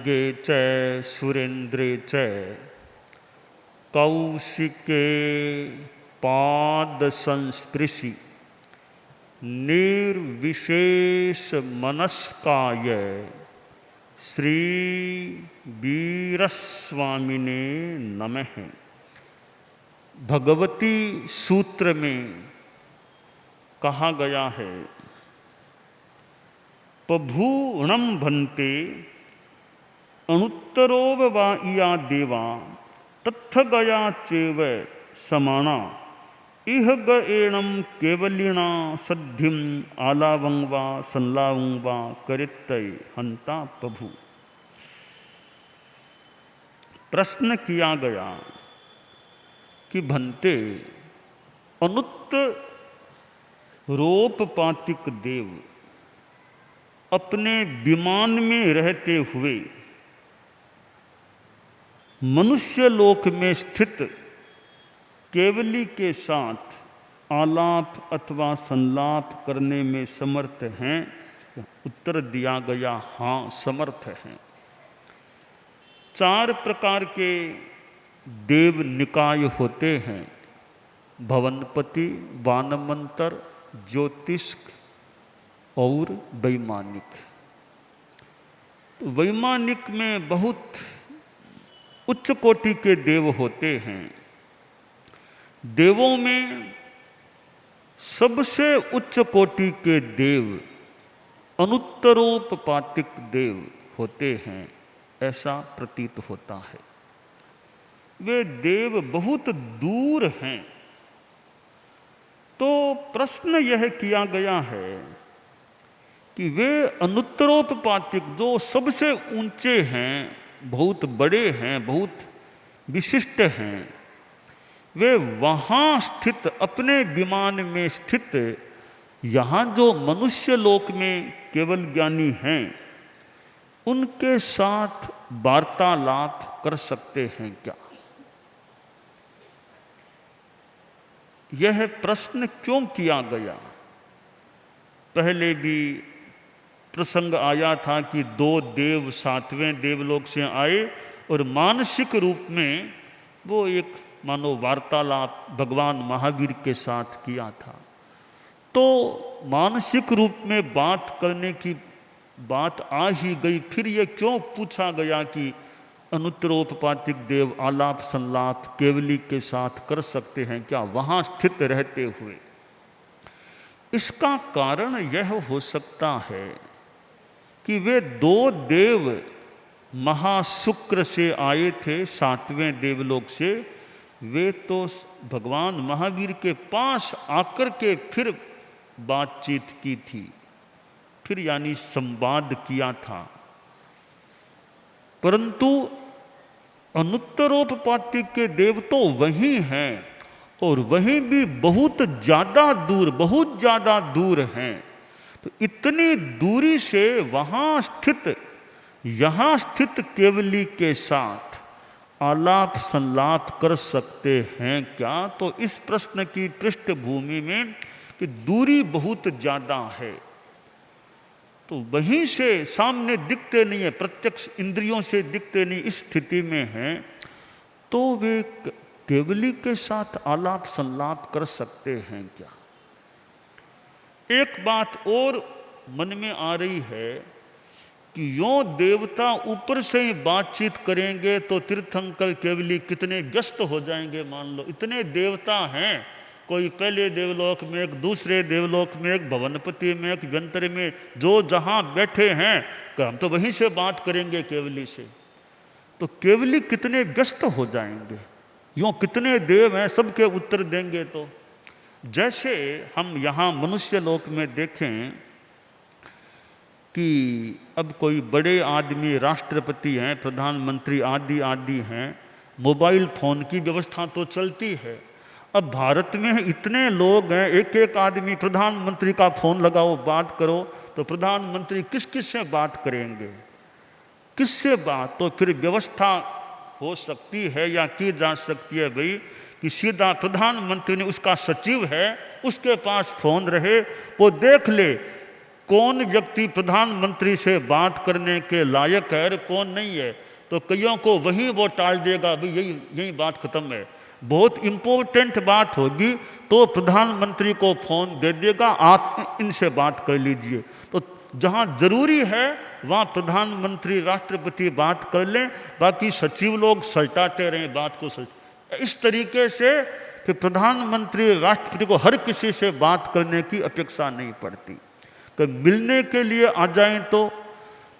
यज्ञे च सुरेन्द्रे च कौशिके पाद संस्पृशि निर्विशेष मनस्काय श्री वीरस्वामिने नमः। भगवती सूत्र में कहा गया है, पभूणम भन्ते अणुत्तरोव वा इया देवा तत्थ गया चेव समाना इह गएणम केवलिना सद्धिम आलावं वा संलावं वा करित्तय हंता प्रभु। प्रश्न किया गया कि भन्ते अनुत्तरोपपातिक देव अपने विमान में रहते हुए मनुष्य लोक में स्थित केवली के साथ आलाप अथवा संलाप करने में समर्थ हैं? उत्तर दिया गया, हाँ समर्थ हैं। 4 प्रकार के देव निकाय होते हैं, भवनपति, वानमंतर, ज्योतिष्क और वैमानिक। वैमानिक में बहुत उच्च कोटि के देव होते हैं। देवों में सबसे उच्च कोटि के देव अनुत्तरोपपातिक देव होते हैं, ऐसा प्रतीत होता है। वे देव बहुत दूर हैं। तो प्रश्न यह किया गया है कि वे अनुत्तरोपपातिक जो सबसे ऊंचे हैं, बहुत बड़े हैं, बहुत विशिष्ट हैं, वे वहाँ स्थित अपने विमान में स्थित यहाँ जो मनुष्य लोक में केवल ज्ञानी हैं उनके साथ वार्तालाप कर सकते हैं क्या? यह प्रश्न क्यों किया गया? पहले भी प्रसंग आया था कि 2 देव 7वें देवलोक से आए और मानसिक रूप में वो एक मानो वार्तालाप भगवान महावीर के साथ किया था। तो मानसिक रूप में बात करने की बात आ ही गई, फिर ये क्यों पूछा गया कि अनुत्तरोपपातिक देव आलाप संलाप केवली के साथ कर सकते हैं क्या वहाँ स्थित रहते हुए? इसका कारण यह हो सकता है कि वे 2 देव महाशुक्र से आए थे 7वें देवलोक से। वे तो भगवान महावीर के पास आकर के फिर बातचीत की थी, फिर यानी संवाद किया था। परंतु अनुत्तरोपपातिक के देव तो वही हैं और वहीं भी बहुत ज़्यादा दूर हैं। तो इतनी दूरी से वहाँ स्थित यहाँ स्थित केवली के साथ आलाप संलाप कर सकते हैं क्या? तो इस प्रश्न की पृष्ठभूमि में कि दूरी बहुत ज़्यादा है, तो वहीं से सामने दिखते नहीं है, प्रत्यक्ष इंद्रियों से दिखते नहीं, इस स्थिति में हैं, तो वे केवली के साथ आलाप संलाप कर सकते हैं क्या? एक बात और मन में आ रही है कि यों देवता ऊपर से ही बातचीत करेंगे तो तीर्थंकर केवली कितने व्यस्त हो जाएंगे। मान लो इतने देवता हैं, कोई पहले देवलोक में, एक दूसरे देवलोक में, एक भवनपति में, एक व्यंतर में, जो जहाँ बैठे हैं कि हम तो वहीं से बात करेंगे केवली से, तो केवली कितने व्यस्त हो जाएंगे। यों कितने देव हैं, सबके उत्तर देंगे। तो जैसे हम यहाँ मनुष्य लोक में देखें कि अब कोई बड़े आदमी राष्ट्रपति हैं, प्रधानमंत्री आदि हैं, मोबाइल फ़ोन की व्यवस्था तो चलती है। अब भारत में इतने लोग हैं, एक आदमी प्रधानमंत्री का फ़ोन लगाओ बात करो, तो प्रधानमंत्री किस से बात करेंगे, किससे बात? तो फिर व्यवस्था हो सकती है या की जा सकती है भाई कि सीधा प्रधानमंत्री ने, उसका सचिव है, उसके पास फ़ोन रहे, वो देख ले कौन व्यक्ति प्रधानमंत्री से बात करने के लायक है और कौन नहीं है, तो कईयों को वहीं वो टाल देगा, भाई यही यही बात खत्म है। बहुत इम्पोर्टेंट बात होगी तो प्रधानमंत्री को फोन दे देगा, आप इनसे बात कर लीजिए। तो जहाँ जरूरी है वहाँ प्रधानमंत्री राष्ट्रपति बात कर लें, बाकी सचिव लोग सलटाते रहें बात को। इस तरीके से कि प्रधानमंत्री राष्ट्रपति को हर किसी से बात करने की अपेक्षा नहीं पड़ती। कि मिलने के लिए आ जाएं तो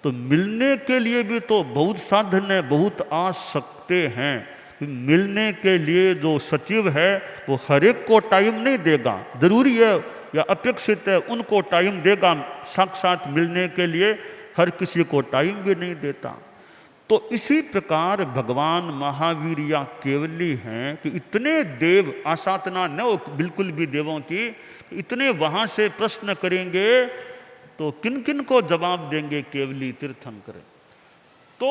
मिलने के लिए भी तो बहुत साधन है, बहुत आ सकते हैं। मिलने के लिए जो सचिव है वो हर एक को टाइम नहीं देगा, जरूरी है या अपेक्षित है उनको टाइम देगा, साक्षात मिलने के लिए हर किसी को टाइम भी नहीं देता। तो इसी प्रकार भगवान महावीर या केवली हैं कि इतने देव, आसाधना न हो बिल्कुल भी देवों की, इतने वहाँ से प्रश्न करेंगे तो किन किन को जवाब देंगे केवली तीर्थंकर। तो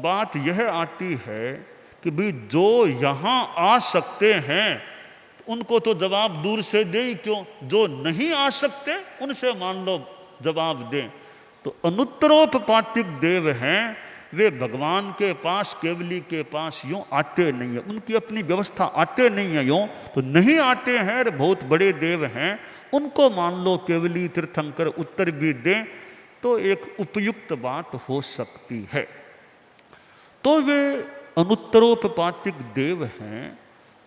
बात यह आती है कि भाई जो यहाँ आ सकते हैं उनको तो जवाब दूर से दे ही क्यों, जो नहीं आ सकते उनसे मान लो जवाब दें। तो अनुत्तरोपपातिक देव हैं, वे भगवान के पास, केवली के पास यूँ आते नहीं है, उनकी अपनी व्यवस्था आते नहीं है यूँ, तो नहीं आते हैं और बहुत बड़े देव हैं, उनको मान लो केवली तीर्थंकर उत्तर भी दें तो एक उपयुक्त बात हो सकती है। तो वे अनुत्तरोपपातिक देव हैं,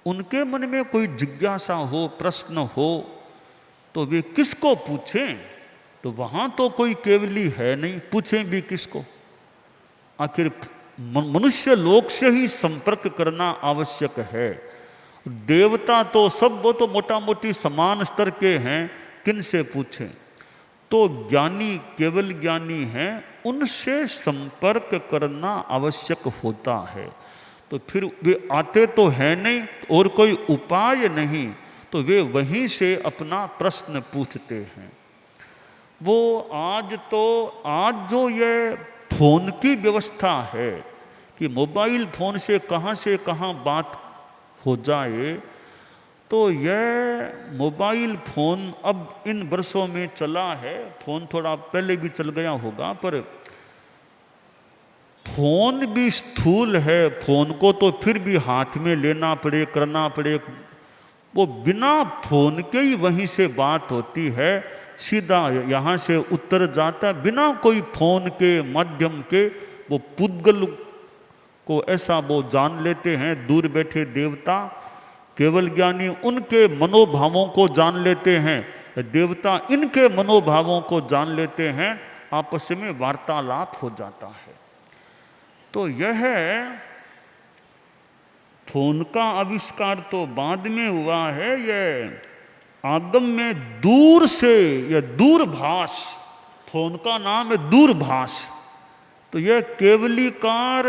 उनके मन में कोई जिज्ञासा हो, प्रश्न हो तो वे किसको पूछें? तो वहाँ तो कोई केवली है नहीं, पूछें भी किसको? आखिर मनुष्य लोक से ही संपर्क करना आवश्यक है। देवता तो सब वो तो मोटा मोटी समान स्तर के हैं, किन से पूछें? तो ज्ञानी, केवल ज्ञानी हैं, उनसे संपर्क करना आवश्यक होता है। तो फिर वे आते तो हैं नहीं और कोई उपाय नहीं, तो वे वहीं से अपना प्रश्न पूछते हैं। वो आज जो ये फोन की व्यवस्था है कि मोबाइल फोन से कहाँ बात हो जाए, तो यह मोबाइल फोन अब इन वर्षों में चला है, फोन थोड़ा पहले भी चल गया होगा, पर फोन भी स्थूल है, फोन को तो फिर भी हाथ में लेना पड़े, करना पड़े। वो बिना फोन के ही वहीं से बात होती है, सीधा यहाँ से उत्तर जाता है, बिना कोई फोन के माध्यम के। वो पुद्गल को ऐसा वो जान लेते हैं, दूर बैठे देवता, केवल ज्ञानी उनके मनोभावों को जान लेते हैं, देवता इनके मनोभावों को जान लेते हैं, आपस में वार्तालाप हो जाता है। तो यह फोन का आविष्कार तो बाद में हुआ है, यह आगम में दूर से, यह दूरभाष, फोन का नाम है दूरभाष। तो यह केवलीकार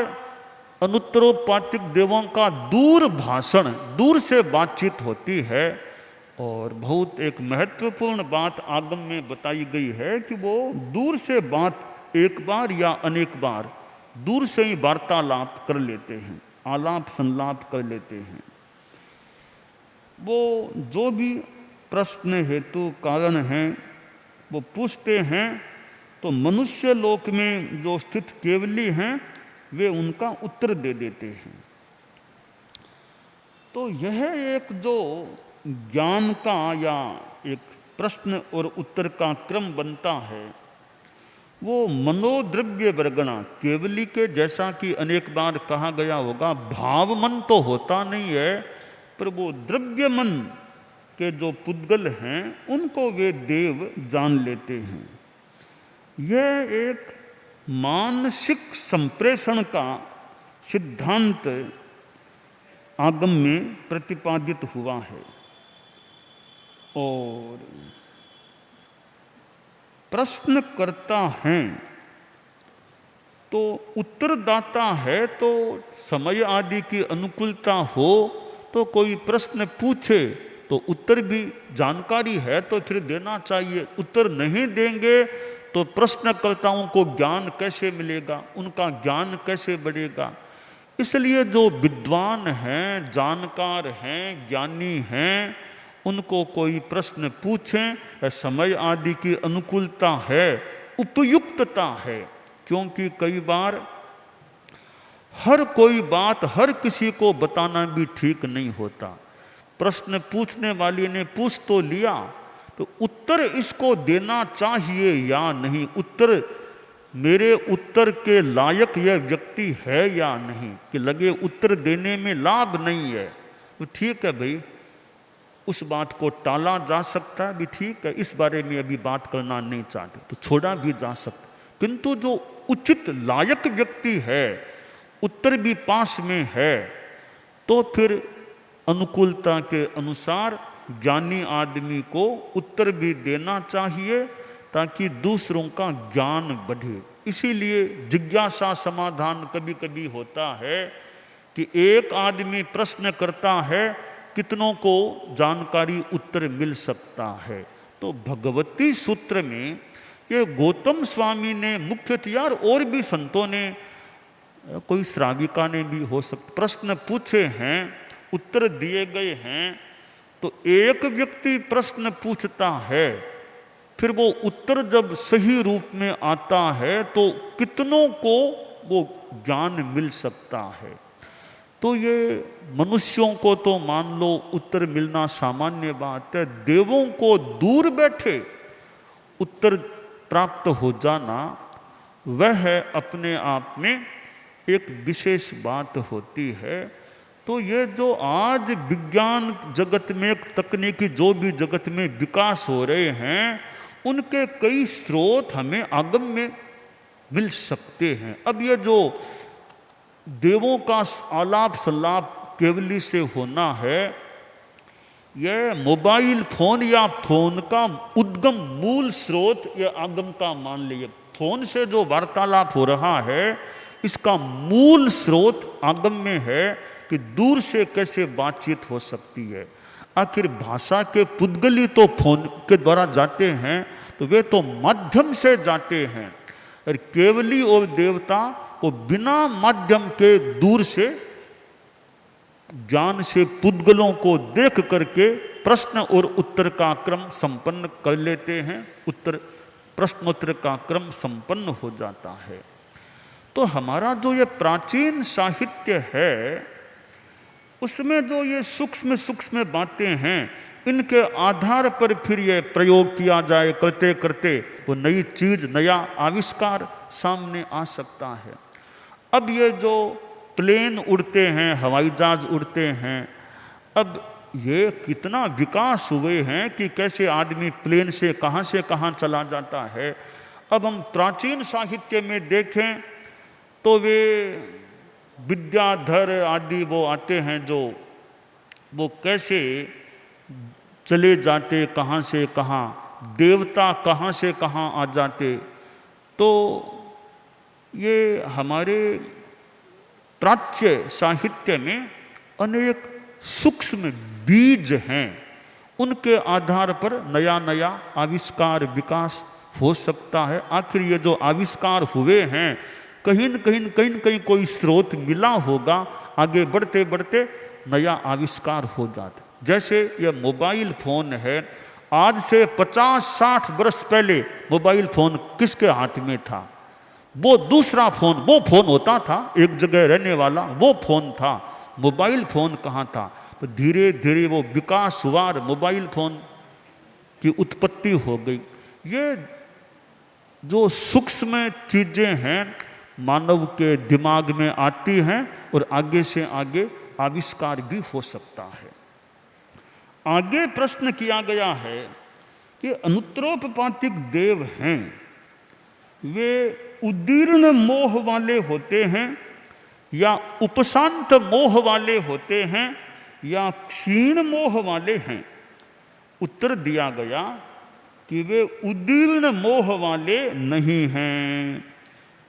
अनुत्तरोपातिक देवों का दूर भाषण, दूर से बातचीत होती है। और बहुत एक महत्वपूर्ण बात आगम में बताई गई है कि वो दूर से बात एक बार या अनेक बार दूर से ही वार्तालाप कर लेते हैं, आलाप संलाप कर लेते हैं। वो जो भी प्रश्न हेतु कारण हैं वो पूछते हैं, तो मनुष्य लोक में जो स्थित केवली हैं वे उनका उत्तर दे देते हैं। तो यह एक जो ज्ञान का या एक प्रश्न और उत्तर का क्रम बनता है, वो मनोद्रव्य वर्गणा, केवली के जैसा कि अनेक बार कहा गया होगा, भाव मन तो होता नहीं है, पर वो द्रव्य मन के जो पुद्गल हैं उनको वे देव जान लेते हैं। यह एक मानसिक संप्रेषण का सिद्धांत आगम में प्रतिपादित हुआ है। और प्रश्न करता है तो उत्तरदाता है, तो समय आदि की अनुकूलता हो तो कोई प्रश्न पूछे तो उत्तर भी, जानकारी है तो फिर देना चाहिए। उत्तर नहीं देंगे तो प्रश्नकर्ताओं को ज्ञान कैसे मिलेगा, उनका ज्ञान कैसे बढ़ेगा। इसलिए जो विद्वान हैं, जानकार हैं, ज्ञानी हैं उनको कोई प्रश्न पूछें, समय आदि की अनुकूलता है, उपयुक्तता है, क्योंकि कई बार हर कोई बात हर किसी को बताना भी ठीक नहीं होता। प्रश्न पूछने वाले ने पूछ तो लिया, तो उत्तर इसको देना चाहिए या नहीं, उत्तर मेरे उत्तर के लायक यह व्यक्ति है या नहीं, कि लगे उत्तर देने में लाभ नहीं है तो ठीक है भाई, उस बात को टाला जा सकता है भी, ठीक है इस बारे में अभी बात करना नहीं चाहते तो छोड़ा भी जा सकता। किंतु जो उचित लायक व्यक्ति है, उत्तर भी पास में है, तो फिर अनुकूलता के अनुसार ज्ञानी आदमी को उत्तर भी देना चाहिए ताकि दूसरों का ज्ञान बढ़े। इसीलिए जिज्ञासा समाधान कभी कभी होता है कि एक आदमी प्रश्न करता है, कितनों को जानकारी उत्तर मिल सकता है। तो भगवती सूत्र में ये गौतम स्वामी ने मुख्य यार, और भी संतों ने, कोई श्राविका ने भी हो सकता, प्रश्न पूछे हैं, उत्तर दिए गए हैं। तो एक व्यक्ति प्रश्न पूछता है, फिर वो उत्तर जब सही रूप में आता है तो कितनों को वो ज्ञान मिल सकता है। तो ये मनुष्यों को तो मान लो उत्तर मिलना सामान्य बात है, देवों को दूर बैठे उत्तर प्राप्त हो जाना वह है अपने आप में एक विशेष बात होती है। तो ये जो आज विज्ञान जगत में, तकनीकी जो भी जगत में विकास हो रहे हैं, उनके कई स्रोत हमें आगम में मिल सकते हैं। अब ये जो देवों का आलाप सलाप केवली से होना है, यह मोबाइल फोन या फोन का उद्गम मूल स्रोत या आगम का मान लीजिए। फोन से जो वार्तालाप हो रहा है, इसका मूल स्रोत आगम में है कि दूर से कैसे बातचीत हो सकती है। आखिर भाषा के पुद्गली तो फोन के द्वारा जाते हैं, तो वे तो माध्यम से जाते हैं, और केवली और देवता वो बिना माध्यम के दूर से ज्ञान से पुद्गलों को देख करके प्रश्न और उत्तर का क्रम संपन्न कर लेते हैं, उत्तर प्रश्नोत्तर का क्रम संपन्न हो जाता है। तो हमारा जो ये प्राचीन साहित्य है, उसमें जो ये सूक्ष्म सूक्ष्म बातें हैं, इनके आधार पर फिर ये प्रयोग किया जाए, करते करते वो नई चीज, नया आविष्कार सामने आ सकता है। अब ये जो प्लेन उड़ते हैं, हवाई जहाज उड़ते हैं, अब ये कितना विकास हुए हैं कि कैसे आदमी प्लेन से कहाँ चला जाता है। अब हम प्राचीन साहित्य में देखें तो वे विद्याधर आदि वो आते हैं, जो वो कैसे चले जाते, कहाँ से कहाँ, देवता कहाँ से कहाँ आ जाते। तो ये हमारे प्राच्य साहित्य में अनेक सूक्ष्म बीज हैं, उनके आधार पर नया नया आविष्कार विकास हो सकता है। आखिर ये जो आविष्कार हुए हैं, कहीं न कहीं कोई स्रोत मिला होगा, आगे बढ़ते बढ़ते नया आविष्कार हो जाता। जैसे ये मोबाइल फ़ोन है, आज से 50-60 वर्ष पहले मोबाइल फ़ोन किसके हाथ में था? वो दूसरा फ़ोन, वो फ़ोन होता था एक जगह रहने वाला, वो फ़ोन था। मोबाइल फ़ोन कहाँ था? तो धीरे धीरे वो विकास हुआ और मोबाइल फ़ोन की उत्पत्ति हो गई। ये जो सूक्ष्म चीज़ें हैं, मानव के दिमाग में आती हैं और आगे से आगे आविष्कार भी हो सकता है। आगे प्रश्न किया गया है कि अनुत्तरोपपातिक देव हैं, वे उदीर्ण मोह वाले होते हैं या उपशांत मोह वाले होते हैं या क्षीण मोह वाले हैं? उत्तर दिया गया कि वे उदीर्ण मोह वाले नहीं हैं,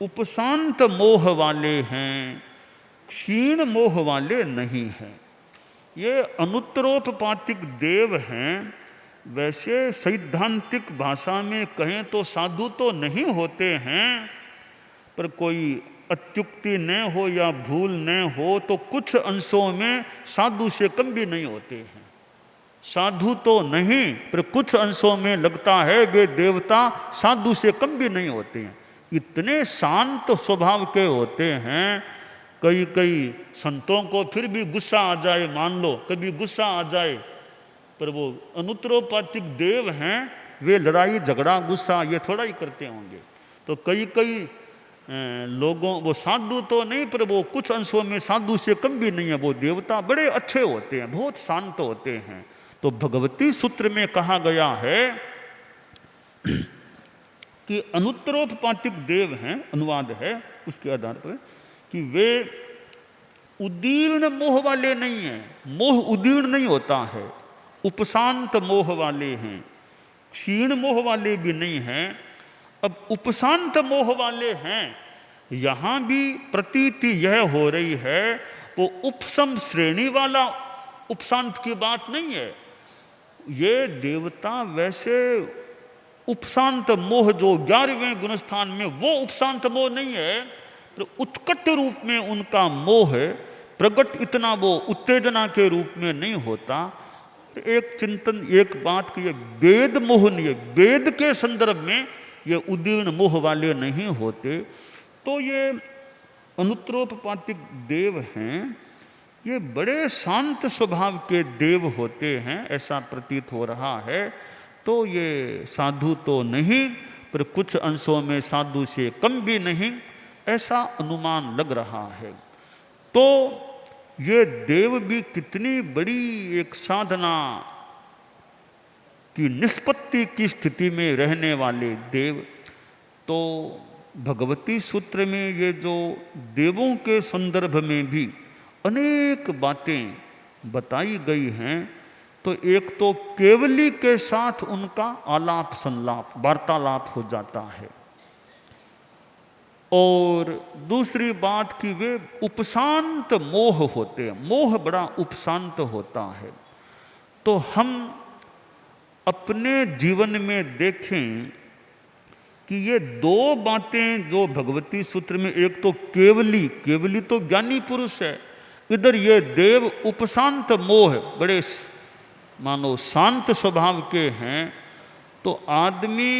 उपशांत मोह वाले हैं, क्षीण मोह वाले नहीं हैं। ये अनुत्तरोपपातिक देव हैं। वैसे सैद्धांतिक भाषा में कहें तो साधु तो नहीं होते हैं, पर कोई अत्युक्ति न हो या भूल न हो तो कुछ अंशों में साधु से कम भी नहीं होते हैं। साधु तो नहीं, पर कुछ अंशों में लगता है वे देवता साधु से कम भी नहीं होते हैं। इतने शांत स्वभाव के होते हैं। कई कई संतों को फिर भी गुस्सा आ जाए, मान लो कभी गुस्सा आ जाए, पर वो अनुत्तरोपातिक देव हैं, वे लड़ाई झगड़ा गुस्सा ये थोड़ा ही करते होंगे। तो कई कई लोगों, वो साधु तो नहीं पर वो कुछ अंशों में साधु से कम भी नहीं है, वो देवता बड़े अच्छे होते हैं, बहुत शांत होते हैं। तो भगवती सूत्र में कहा गया है कि अनुत्तरोपातिक देव हैं, अनुवाद है उसके आधार पर, कि वे उदीर्ण मोह वाले नहीं हैं। मोह उदीर्ण नहीं होता है, उपशांत मोह वाले हैं, क्षीण मोह वाले भी नहीं हैं। अब उपशांत मोह वाले हैं, यहाँ भी प्रतीति यह हो रही है वो उपशम श्रेणी वाला उपशांत की बात नहीं है। ये देवता वैसे उपशांत मोह जो 11वें गुणस्थान में, वो उपशांत मोह नहीं है, तो उत्कट रूप में उनका मोह प्रकट इतना वो उत्तेजना के रूप में नहीं होता। एक चिंतन, एक बात की, ये वेद मोह नहीं है, वेद के संदर्भ में ये उदीर्ण मोह वाले नहीं होते। तो ये अनुत्तरोपातिक देव हैं, ये बड़े शांत स्वभाव के देव होते हैं, ऐसा प्रतीत हो रहा है। तो ये साधु तो नहीं, पर कुछ अंशों में साधु से कम भी नहीं, ऐसा अनुमान लग रहा है। तो ये देव भी कितनी बड़ी एक साधना की निष्पत्ति की स्थिति में रहने वाले देव। तो भगवती सूत्र में ये जो देवों के संदर्भ में भी अनेक बातें बताई गई हैं, तो एक तो केवली के साथ उनका आलाप संलाप वार्तालाप हो जाता है, और दूसरी बात कि वे उपशांत मोह होते हैं, मोह बड़ा उपशांत होता है। तो हम अपने जीवन में देखें कि ये दो बातें जो भगवती सूत्र में, एक तो केवली, केवली तो ज्ञानी पुरुष है, इधर ये देव उपशांत मोह बड़े मानो शांत स्वभाव के हैं। तो आदमी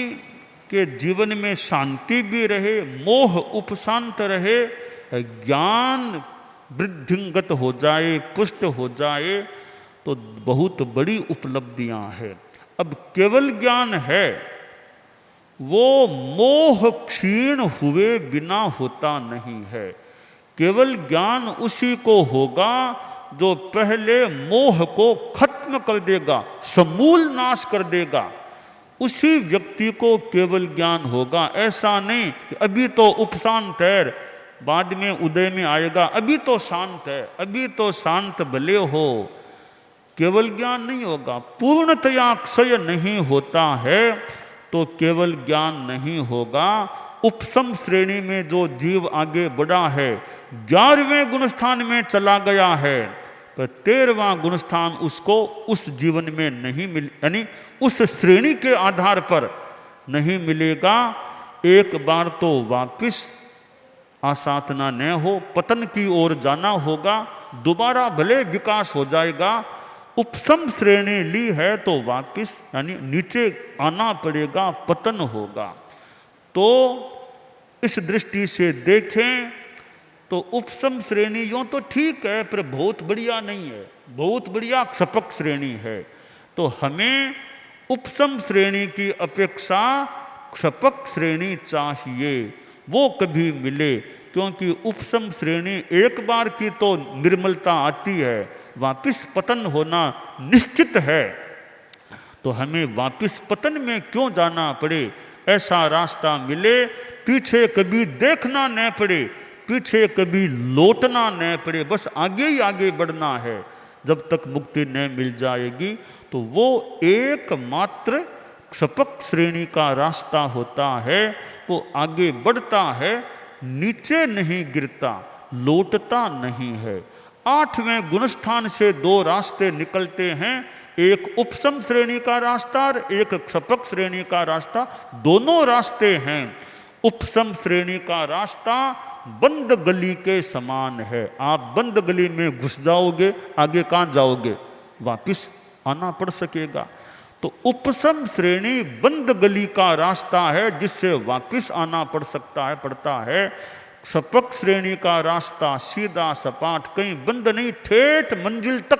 के जीवन में शांति भी रहे, मोह उपशांत रहे, ज्ञान वृद्धिंगत हो जाए, पुष्ट हो जाए, तो बहुत बड़ी उपलब्धियां हैं। अब केवल ज्ञान है, वो मोह क्षीण हुए बिना होता नहीं है। केवल ज्ञान उसी को होगा जो पहले मोह को खत्म कर देगा, समूल नाश कर देगा, उसी व्यक्ति को केवल ज्ञान होगा। ऐसा नहीं कि अभी तो उपशांत है, बाद में उदय में आएगा, अभी तो शांत है, अभी तो शांत भले हो, केवल ज्ञान नहीं होगा। पूर्णतया क्षय नहीं होता है तो केवल ज्ञान नहीं होगा। उपशम श्रेणी में जो जीव आगे बढ़ा है, 11वें गुणस्थान में चला गया है, पर 13वां गुणस्थान उसको उस जीवन में नहीं मिल, यानी उस श्रेणी के आधार पर नहीं मिलेगा। एक बार तो वापिस आसाधना न हो, पतन की ओर जाना होगा, दोबारा भले विकास हो जाएगा। उपशम श्रेणी ली है तो वापिस यानी नीचे आना पड़ेगा, पतन होगा। तो इस दृष्टि से देखें तो उपशम श्रेणी यूँ तो ठीक है, पर बहुत बढ़िया नहीं है, बहुत बढ़िया क्षपक श्रेणी है। तो हमें उपशम श्रेणी की अपेक्षा क्षपक श्रेणी चाहिए, वो कभी मिले, क्योंकि उपशम श्रेणी एक बार की तो निर्मलता आती है, वापिस पतन होना निश्चित है। तो हमें वापिस पतन में क्यों जाना पड़े, ऐसा रास्ता मिले, पीछे कभी देखना न पड़े, पीछे कभी लौटना न पड़े, बस आगे ही आगे बढ़ना है जब तक मुक्ति न मिल जाएगी। तो वो एकमात्र क्षपक श्रेणी का रास्ता होता है, वो आगे बढ़ता है, नीचे नहीं गिरता, लौटता नहीं है। 8वें गुणस्थान से 2 रास्ते निकलते हैं, एक उपशम श्रेणी का रास्ता और एक क्षपक श्रेणी का रास्ता, दोनों रास्ते हैं। उपशम श्रेणी का रास्ता बंद गली के समान है, आप बंद गली में घुस जाओगे, आगे कहाँ जाओगे, वापिस आना पड़ सकेगा। तो उपसम श्रेणी बंद गली का रास्ता है जिससे वापिस आना पड़ता है। सपक श्रेणी का रास्ता सीधा सपाट, कहीं बंद नहीं, ठेठ मंजिल तक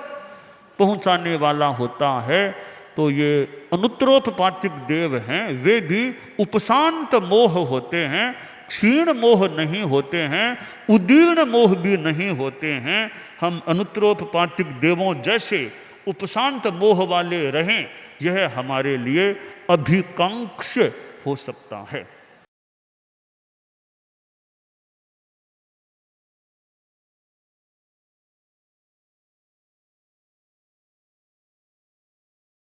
पहुंचाने वाला होता है। तो ये अनुत्तरोपपातिक देव हैं, वे भी उपशांत मोह होते हैं, क्षीण मोह नहीं होते हैं, उदीर्ण मोह भी नहीं होते हैं। हम अनुत्तरोपपातिक देवों जैसे उपशांत मोह वाले रहें, यह हमारे लिए अभिकांक्ष्य हो सकता है।